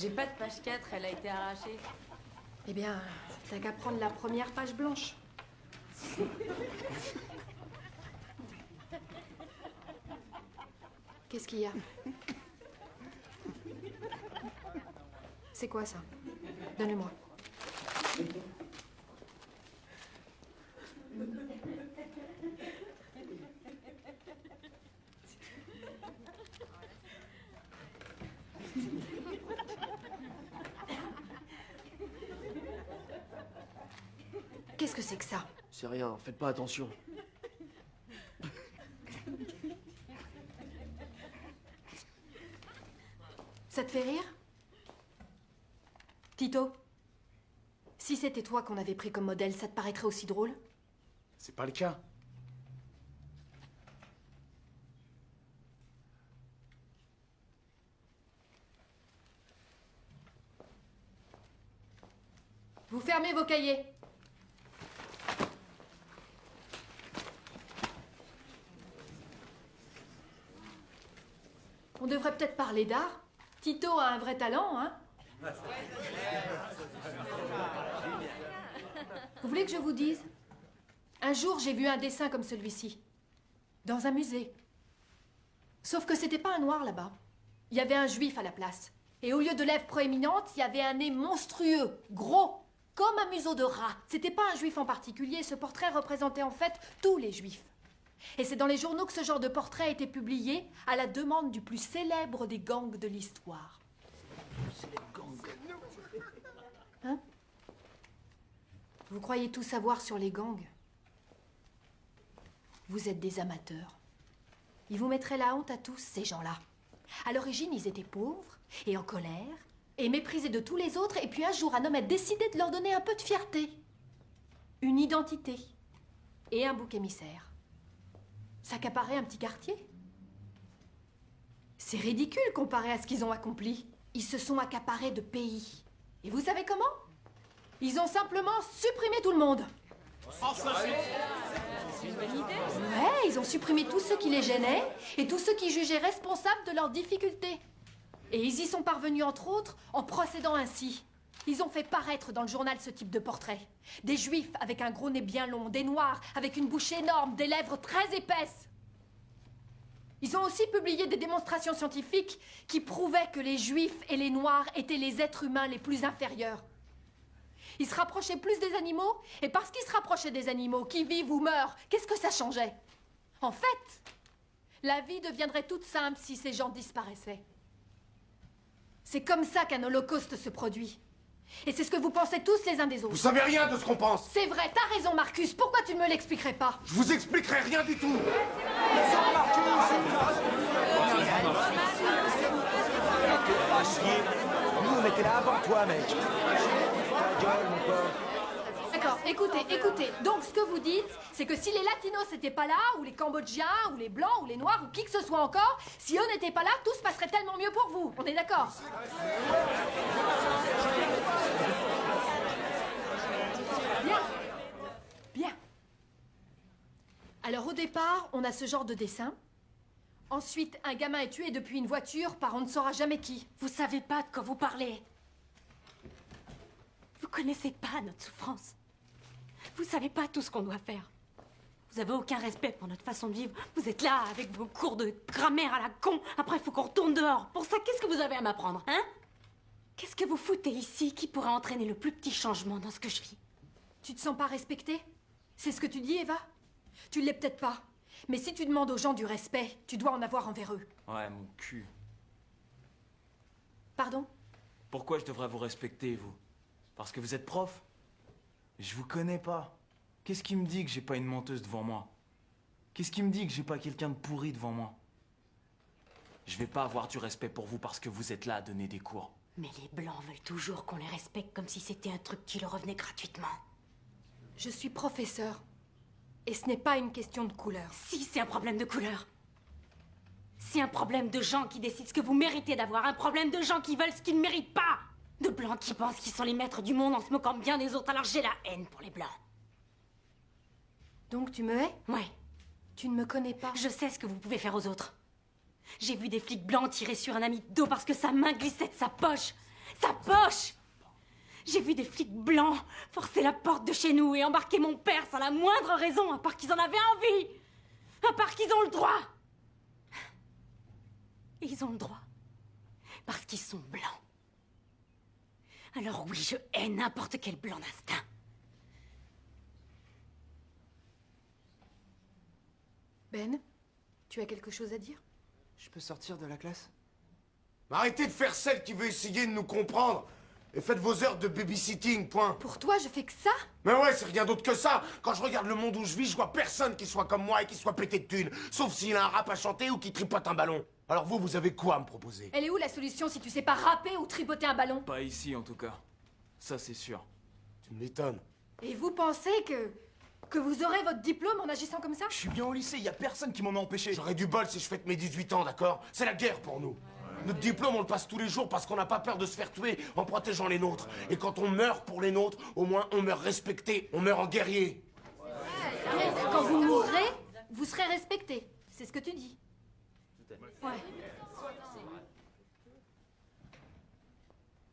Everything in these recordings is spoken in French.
J'ai pas de page 4, elle a été arrachée. Eh bien, t'as qu'à prendre la première page blanche. Qu'est-ce qu'il y a? C'est quoi ça? Donne-le-moi. Qu'est-ce que c'est que ça? C'est rien, faites pas attention. Ça te fait rire? Tito? Si c'était toi qu'on avait pris comme modèle, ça te paraîtrait aussi drôle? C'est pas le cas. Vous fermez vos cahiers. On devrait peut-être parler d'art. Tito a un vrai talent, hein? Vous voulez que je vous dise? Un jour, j'ai vu un dessin comme celui-ci. Dans un musée. Sauf que c'était pas un noir là-bas. Il y avait un juif à la place. Et au lieu de lèvres proéminentes, il y avait un nez monstrueux, gros, comme un museau de rat. C'était pas un juif en particulier. Ce portrait représentait en fait tous les juifs. Et c'est dans les journaux que ce genre de portrait a été publié à la demande du plus célèbre des gangs de l'histoire. Hein? Vous croyez tout savoir sur les gangs? Vous êtes des amateurs. Ils vous mettraient la honte à tous, ces gens-là. À l'origine, ils étaient pauvres et en colère et méprisés de tous les autres. Et puis un jour, un homme a décidé de leur donner un peu de fierté. Une identité et un bouc émissaire. S'accaparer un petit quartier? C'est ridicule comparé à ce qu'ils ont accompli. Ils se sont accaparés de pays. Et vous savez comment? Ils ont simplement supprimé tout le monde. C'est une bonne idée. Ouais, ils ont supprimé tous ceux qui les gênaient et tous ceux qui jugeaient responsables de leurs difficultés. Et ils y sont parvenus, entre autres, en procédant ainsi. Ils ont fait paraître dans le journal ce type de portrait. Des juifs avec un gros nez bien long, des noirs avec une bouche énorme, des lèvres très épaisses. Ils ont aussi publié des démonstrations scientifiques qui prouvaient que les juifs et les noirs étaient les êtres humains les plus inférieurs. Ils se rapprochaient plus des animaux, et parce qu'ils se rapprochaient des animaux, qui vivent ou meurent, qu'est-ce que ça changeait? En fait, la vie deviendrait toute simple si ces gens disparaissaient. C'est comme ça qu'un holocauste se produit. Et c'est ce que vous pensez tous les uns des autres. Vous savez rien de ce qu'on pense. C'est vrai, t'as raison, Marcus. Pourquoi tu ne me l'expliquerais pas? Je vous expliquerai rien du tout. Nous, on était là avant toi, mec. Ta gueule, mon pote. D'accord, écoutez. Donc, ce que vous dites, c'est que si les Latinos n'étaient pas là, ou les Cambodgiens, ou les Blancs, ou les Noirs, ou qui que ce soit encore, si eux n'étaient pas là, tout se passerait tellement mieux pour vous. On est d'accord? Bien. Alors, au départ, on a ce genre de dessin. Ensuite, un gamin est tué depuis une voiture par on ne saura jamais qui. Vous savez pas de quoi vous parlez. Vous connaissez pas notre souffrance. Vous savez pas tout ce qu'on doit faire. Vous avez aucun respect pour notre façon de vivre. Vous êtes là avec vos cours de grammaire à la con. Après, il faut qu'on retourne dehors. Pour ça, qu'est-ce que vous avez à m'apprendre, hein? Qu'est-ce que vous foutez ici qui pourrait entraîner le plus petit changement dans ce que je vis? Tu te sens pas respectée? C'est ce que tu dis, Eva? Tu l'es peut-être pas. Mais si tu demandes aux gens du respect, tu dois en avoir envers eux. Ouais, mon cul. Pardon? Pourquoi je devrais vous respecter, vous? Parce que vous êtes prof? Je vous connais pas. Qu'est-ce qui me dit que j'ai pas une menteuse devant moi? Qu'est-ce qui me dit que j'ai pas quelqu'un de pourri devant moi? Je vais pas avoir du respect pour vous parce que vous êtes là à donner des cours. Mais les Blancs veulent toujours qu'on les respecte comme si c'était un truc qui leur revenait gratuitement. Je suis professeur. Et ce n'est pas une question de couleur. Si, c'est un problème de couleur. C'est un problème de gens qui décident ce que vous méritez d'avoir. Un problème de gens qui veulent ce qu'ils ne méritent pas. De Blancs qui pensent qu'ils sont les maîtres du monde en se moquant bien des autres. Alors j'ai la haine pour les Blancs. Donc tu me hais? Ouais. Tu ne me connais pas. Je sais ce que vous pouvez faire aux autres. J'ai vu des flics blancs tirer sur un ami de dos parce que sa main glissait de sa poche. Sa poche! J'ai vu des flics blancs forcer la porte de chez nous et embarquer mon père sans la moindre raison, à part qu'ils en avaient envie! À part qu'ils ont le droit! Et ils ont le droit. Parce qu'ils sont blancs. Alors oui, je hais n'importe quel blanc d'instinct. Ben, tu as quelque chose à dire? Je peux sortir de la classe? Arrêtez de faire celle qui veut essayer de nous comprendre. Et faites vos heures de babysitting, point. Pour toi, je fais que ça? Mais ouais, c'est rien d'autre que ça. Quand je regarde le monde où je vis, je vois personne qui soit comme moi et qui soit pété de thunes. Sauf s'il a un rap à chanter ou qui tripote un ballon. Alors vous avez quoi à me proposer? Elle est où la solution si tu sais pas rapper ou tripoter un ballon? Pas ici, en tout cas. Ça, c'est sûr. Tu m'étonnes. Et vous pensez que vous aurez votre diplôme en agissant comme ça? Je suis bien au lycée, y a personne qui m'en a empêché. J'aurais du bol si je fête mes 18 ans, d'accord? C'est la guerre pour nous. Notre diplôme, on le passe tous les jours parce qu'on n'a pas peur de se faire tuer en protégeant les nôtres. Et quand on meurt pour les nôtres, au moins on meurt respecté, on meurt en guerrier. Quand vous mourrez, vous serez respecté. C'est ce que tu dis. Ouais.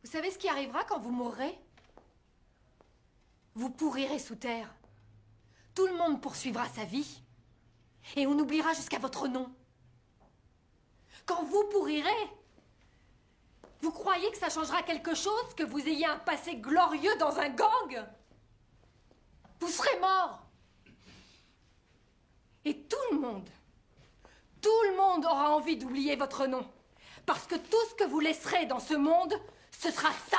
Vous savez ce qui arrivera quand vous mourrez? Vous pourrirez sous terre. Tout le monde poursuivra sa vie. Et on oubliera jusqu'à votre nom. Quand vous pourrirez, vous croyez que ça changera quelque chose que vous ayez un passé glorieux dans un gang? Vous serez mort. Et tout le monde aura envie d'oublier votre nom. Parce que tout ce que vous laisserez dans ce monde, ce sera ça.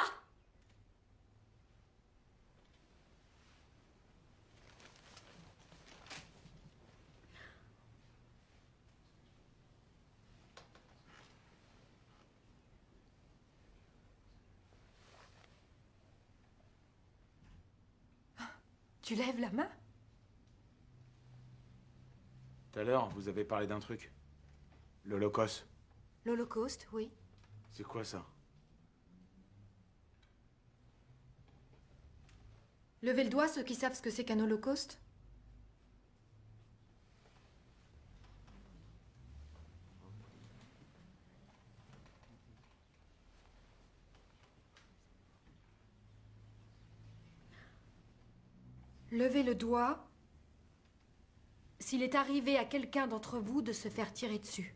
Tu lèves la main? Tout à l'heure, vous avez parlé d'un truc. L'Holocauste. L'Holocauste, oui. C'est quoi ça? Levez le doigt ceux qui savent ce que c'est qu'un holocauste. Levez le doigt s'il est arrivé à quelqu'un d'entre vous de se faire tirer dessus.